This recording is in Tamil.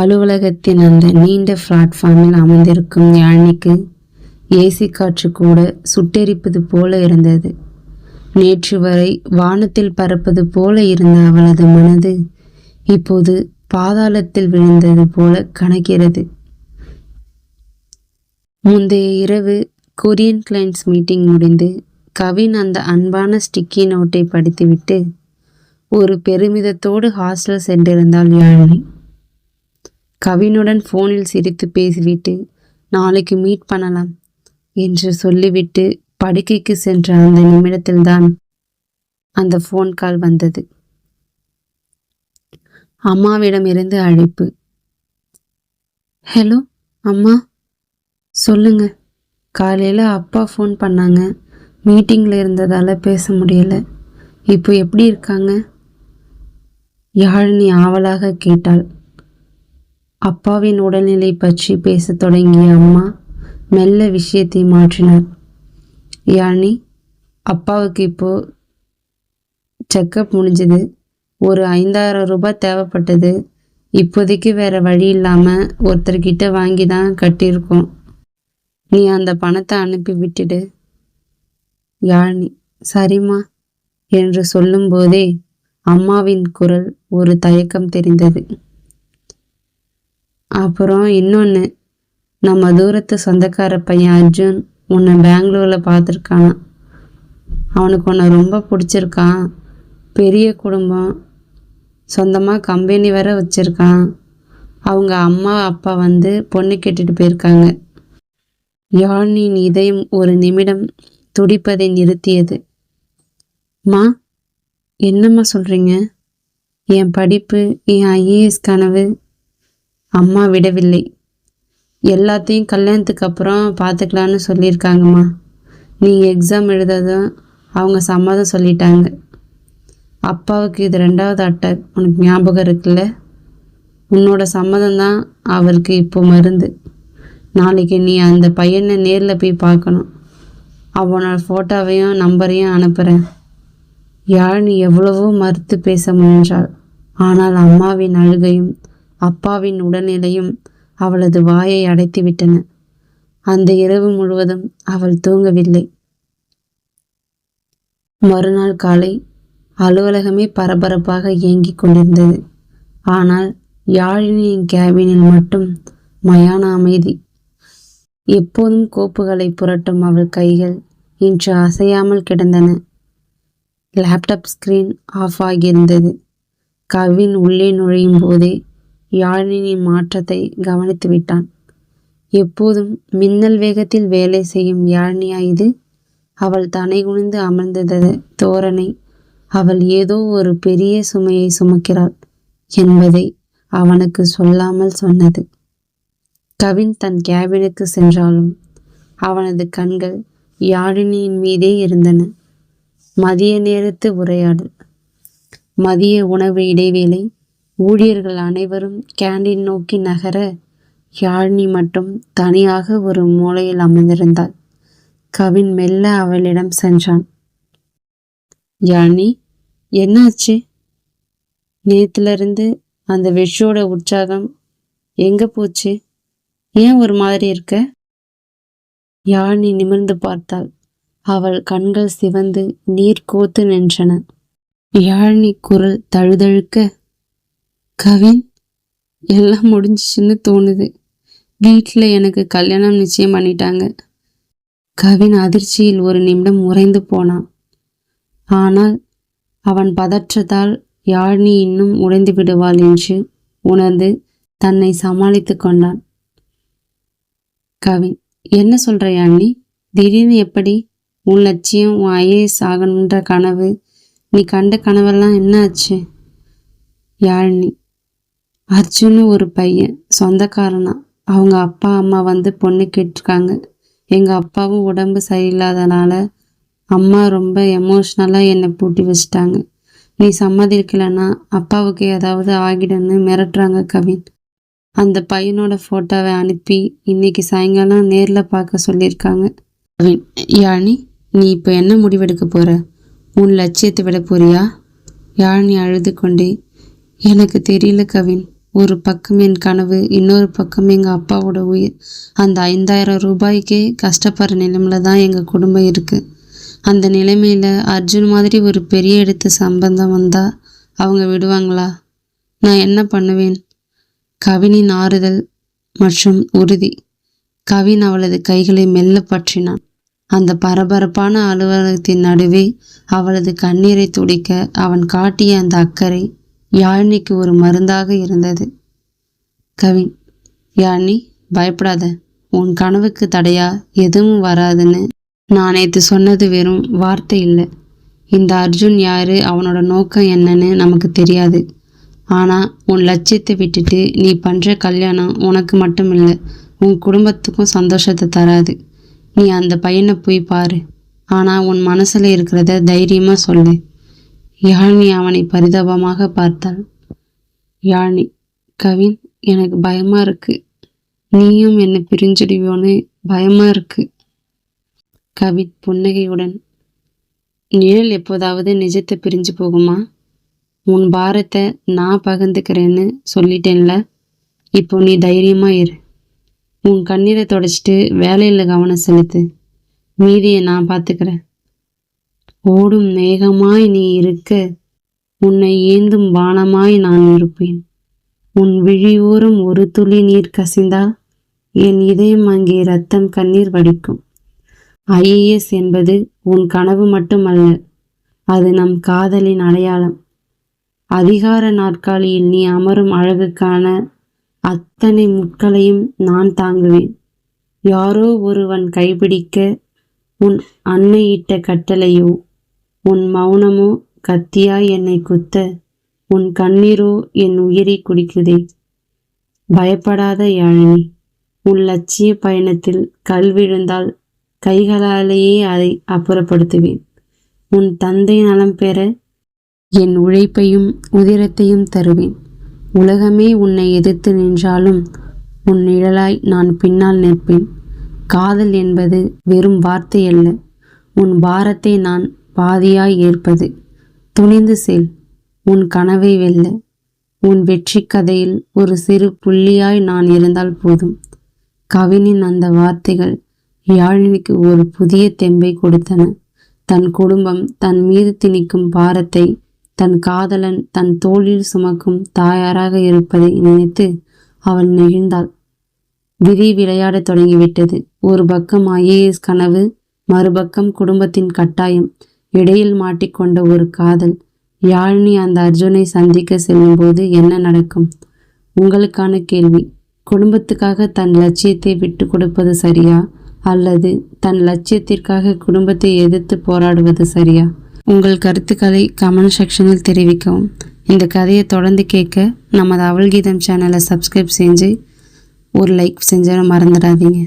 அலுவலகத்தின் அந்த நீண்ட பிளாட்ஃபார்மில் அமர்ந்திருக்கும் யாழினிக்கு ஏசி காற்று கூட சுட்டெரிப்பது போல இருந்தது. நேற்று வரை வானத்தில் பறப்பது போல இருந்த அவளது மனது இப்போது பாதாளத்தில் விழுந்தது போல கணக்கிறது. முந்தைய இரவு கொரியன் கிளைண்ட்ஸ் மீட்டிங் முடிந்து கவின் அந்த அன்பான ஸ்டிக்கி நோட்டை படித்துவிட்டு ஒரு பெருமிதத்தோடு ஹாஸ்டல் சென்றிருந்தாள் யாழினி. கவினுடன் ஃபோனில் சிரித்து பேசிவிட்டு நாளைக்கு மீட் பண்ணலாம் என்று சொல்லிவிட்டு படுக்கைக்கு சென்ற அந்த நிமிடத்தில்தான் அந்த ஃபோன் கால் வந்தது. அம்மாவிடமிருந்து அழைப்பு. ஹலோ அம்மா, சொல்லுங்க. காலையில் அப்பா ஃபோன் பண்ணாங்க. மீட்டிங்கில் இருந்ததால் பேச முடியல. இப்போ எப்படி இருக்காங்க? யாழினி ஆவலாக கேட்டாள். அப்பாவின் உடல்நிலை பற்றி பேசத் தொடங்கிய அம்மா மெல்ல விஷயத்தை மாற்றினார். யாழினி, அப்பாவுக்கு இப்போ செக்கப் முடிஞ்சது. ஒரு 5000 ரூபாய் தேவைப்பட்டது. இப்போதைக்கு வேறு வழி இல்லாமல் ஒருத்தர்கிட்ட வாங்கி தான் கட்டியிருக்கோம். நீ அந்த பணத்தை அனுப்பி விட்டுடு. யாழினி, சரிம்மா என்று சொல்லும்போதே அம்மாவின் குரல் ஒரு தயக்கம் தெரிந்தது. அப்புறம் இன்னொன்று, நம்ம தூரத்து சொந்தக்கார பையன் அர்ஜுன் உன்னை பெங்களூரில் பார்த்துருக்கானா. அவனுக்கு உன்னை ரொம்ப பிடிச்சிருக்கான். பெரிய குடும்பம், சொந்தமாக கம்பெனி வேற வச்சுருக்கான். அவங்க அம்மா அப்பா வந்து பொண்ணு கேட்டுட்டு போயிருக்காங்க. யாழினியின் இதயம் ஒரு நிமிடம் துடிப்பதை நிறுத்தியது. மா, என்னம்மா சொல்கிறீங்க? என் படிப்பு, என் ஐஏஎஸ் கனவு. அம்மா விடவில்லை. எல்லாத்தையும் கல்யாணத்துக்கு அப்புறம் பார்த்துக்கலான்னு சொல்லியிருக்காங்கம்மா. நீ எக்ஸாம் எழுததும் அவங்க சம்மதம் சொல்லிட்டாங்க. அப்பாவுக்கு இது 2வது அட்டாக், உனக்கு ஞாபகம் இருக்குல்ல? உன்னோட சம்மதம் தான் அவருக்கு இப்போ மருந்து. நாளைக்கு நீ அந்த பையனை நேரில் போய் பார்க்கணும். அவனோட ஃபோட்டோவையும் நம்பரையும் அனுப்புகிறேன். யாழினி எவ்வளவோ மறுத்து பேச முயன்றாள். ஆனால் அம்மாவின் அழுகையும் அப்பாவின் உடல்நிலையும் அவளது வாயை அடைத்துவிட்டன. அந்த இரவு முழுவதும் அவள் தூங்கவில்லை. மறுநாள் காலை அலுவலகமே பரபரப்பாக இயங்கிக் கொண்டிருந்தது. ஆனால் யாழினியின் கேபினில் மட்டும் மயான அமைதி. எப்போதும் கோப்புகளை புரட்டும் அவள் கைகள் இன்று அசையாமல் கிடந்தன. லேப்டாப் ஸ்கிரீன் ஆஃப் ஆகியிருந்தது. கவின் உள்ளே நுழையும் போதே யாழினியின் மாற்றத்தை கவனித்து விட்டான். எப்போதும் மின்னல் வேகத்தில் வேலை செய்யும் யாழினியா இது? அவள் தனை குனிந்து அமர்ந்தது தோரணை அவள் ஏதோ ஒரு பெரிய சுமையை சுமக்கிறாள் என்பதை அவனுக்கு சொல்லாமல் சொன்னது. கவின் தன் கேபினுக்கு சென்றாலும் அவனது கண்கள் யாழினியின் மீதே இருந்தன. மதிய நேரத்து உரையாடல். மதிய உணவு இடைவேளை. ஊழியர்கள் அனைவரும் கேண்டீன் நோக்கி நகர யாழினி மட்டும் தனியாக ஒரு மூலையில் அமர்ந்திருந்தாள். கவின் மெல்ல அவளிடம் சென்றான். யாழினி, என்னாச்சு? நேத்திலிருந்து அந்த விஷயோட உற்சாகம் எங்கே போச்சு? ஏன் ஒரு மாதிரி இருக்க? யாழினி நிமிர்ந்து பார்த்தாள். அவள் கண்கள் சிவந்து நீர் கோத்து நின்றன. யாழினி குரல் தழுதழுக்க, கவின், எல்லாம் முடிஞ்சிச்சுன்னு தோணுது. வீட்டில் எனக்கு கல்யாணம் நிச்சயம் பண்ணிட்டாங்க. கவின் அதிர்ச்சியில் ஒரு நிமிடம் உறைந்து போனான். ஆனால் அவன் பதற்றத்தால் யாழினி இன்னும் உடைந்து விடுவாள் என்று உணர்ந்து தன்னை சமாளித்து கொண்டான். கவின், என்ன சொல்ற யாழினி? திடீர்னு எப்படி? உன் லட்சியம், உன் ஐஏஎஸ் ஆகணுன்ற கனவு, நீ கண்ட கனவெல்லாம் என்ன ஆச்சு? யாழினி, அர்ஜுன்னு ஒரு பையன், சொந்தக்காரனா. அவங்க அப்பா அம்மா வந்து பொண்ணு கேட்டிருக்காங்க. எங்கள் அப்பாவும் உடம்பு சரியில்லாதனால அம்மா ரொம்ப எமோஷ்னலாக என்னை பூட்டி வச்சிட்டாங்க. நீ சம்மதிக்கலைன்னா அப்பாவுக்கு ஏதாவது ஆகிடுன்னு மிரட்டுறாங்க கவின். அந்த பையனோட ஃபோட்டோவை அனுப்பி இன்னைக்கு சாயங்காலம் நேரில் பார்க்க சொல்லியிருக்காங்க. கவின், யாழினி, நீ இப்போ என்ன முடிவெடுக்க போகிற? உன் லட்சியத்தை விட போறியா? யாழினி அழுது கொண்டே, எனக்கு தெரியல கவின். ஒரு பக்கம் என் கனவு, இன்னொரு பக்கம் எங்கள் அப்பாவோட உயிர். அந்த 5000 ரூபாய்க்கே கஷ்டப்படுற நிலைமையில தான் எங்கள் குடும்பம் இருக்குது. அந்த நிலைமையில் அர்ஜுன் மாதிரி ஒரு பெரிய இடத்து சம்பந்தம் வந்தால் அவங்க விடுவாங்களா? நான் என்ன பண்ணுவேன்? கவினின் ஆறுதல் மற்றும் உறுதி. கவின் அவளது கைகளை மெல்ல பற்றினான். அந்த பரபரப்பான அலுவலகத்தின் நடுவே அவளது கண்ணீரை துடைக்க அவன் காட்டிய அந்த அக்கறை யாழினிக்கு ஒரு மருந்தாக இருந்தது. கவின், யாழினி, பயப்படாத, உன் கனவுக்கு தடையா எதுவும் வராதுன்னு நான் நேற்று சொன்னது வெறும் வார்த்தை இல்லை. இந்த அர்ஜுன் யாரு, அவனோட நோக்கம் என்னன்னு நமக்கு தெரியாது. ஆனால் உன் லட்சியத்தை விட்டுட்டு நீ பண்ணுற கல்யாணம் உனக்கு மட்டும் இல்லை, உன் குடும்பத்துக்கும் சந்தோஷத்தை தராது. நீ அந்த பையனை போய் பாரு, ஆனால் உன் மனசில் இருக்கிறத தைரியமாக சொல்லு. யாழினி அவனை பரிதாபமாக பார்த்தாள். யாழினி, கவின், எனக்கு பயமாக இருக்கு. நீயும் என்னை பிரிஞ்சிடுவியோன்னு பயமாக இருக்கு. கவின் புன்னகையுடன், நிழல் எப்போதாவது நிஜத்தை பிரிஞ்சு போகுமா? உன் பாரத்தை நான் பகிர்ந்துக்கிறேன்னு சொல்லிட்டேன்ல, இப்போ நீ தைரியமாக இரு. உன் கண்ணீரை தொடச்சிட்டு வேலையில் கவனம் செலுத்து. மீதியை நான் பார்த்துக்கிறேன். ஓடும் மேகமாய் நீ இருக்க, உன்னை ஏந்தும் வானமாய் நான் இருப்பேன். உன் விழியோரம் ஒரு துளி நீர் கசிந்தால் என் இதயம் அங்கே ரத்தம் கண்ணீர் வடிக்கும். IAS என்பது உன் கனவு மட்டுமல்ல, அது நம் காதலின் அடையாளம். அதிகார நாற்காலியில் நீ அமரும் அழகுக்கான அத்தனை முட்களையும் நான் தாங்குவேன். யாரோ ஒருவன் கைப்பிடிக்க உன் அன்னையிட்ட கட்டளையோ, உன் மௌனமோ கத்தியாய் என்னை குத்த, உன் கண்ணீரோ என் உயிரை குடிக்குதே. பயப்படாத யாழினி, உன் லட்சிய பயணத்தில் கல் விழுந்தால் கைகளாலேயே அதை அப்புறப்படுத்துவேன். உன் தந்தை நலம் பெற என் உழைப்பையும் உதிரத்தையும் தருவேன். உலகமே உன்னை எதிர்த்து நின்றாலும் உன் நிழலாய் நான் பின்னால் நிற்பேன். காதல் என்பது வெறும் வார்த்தை அல்ல, உன் பாரத்தை நான் பாதியாய் ஏற்பது. துணிந்து செல், உன் கனவை வெல்ல. உன் வெற்றி கதையில் ஒரு சிறு புள்ளியாய் நான் இருந்தால் போதும். கவினின் அந்த வார்த்தைகள் யாழினிக்கு ஒரு புதிய தெம்பை கொடுத்தன. தன் குடும்பம் தன் மீது திணிக்கும் பாரத்தை தன் காதலன் தன் தோளில் சுமக்கும் தாயாராக இருப்பதை நினைத்து அவள் நெகிழ்ந்தாள். விதி விளையாடத் தொடங்கிவிட்டது. ஒரு பக்கம் IAS கனவு, மறுபக்கம் குடும்பத்தின் கட்டாயம், இடையில் மாட்டிக்கொண்ட ஒரு காதல். யாழினி அந்த அர்ஜுனை சந்திக்க செல்லும்போது என்ன நடக்கும்? உங்களுக்கான கேள்வி. குடும்பத்துக்காக தன் லட்சியத்தை விட்டு கொடுப்பது சரியா, அல்லது தன் லட்சியத்திற்காக குடும்பத்தை எதிர்த்து போராடுவது சரியா? உங்கள் கருத்துக்களை கமெண்ட் செக்ஷனில் தெரிவிக்கவும். இந்த கதையை தொடர்ந்து கேட்க நமது அவள் கீதம் சேனலை சப்ஸ்கிரைப் செஞ்சு ஒரு லைக் செஞ்ச மறந்துடாதீங்க.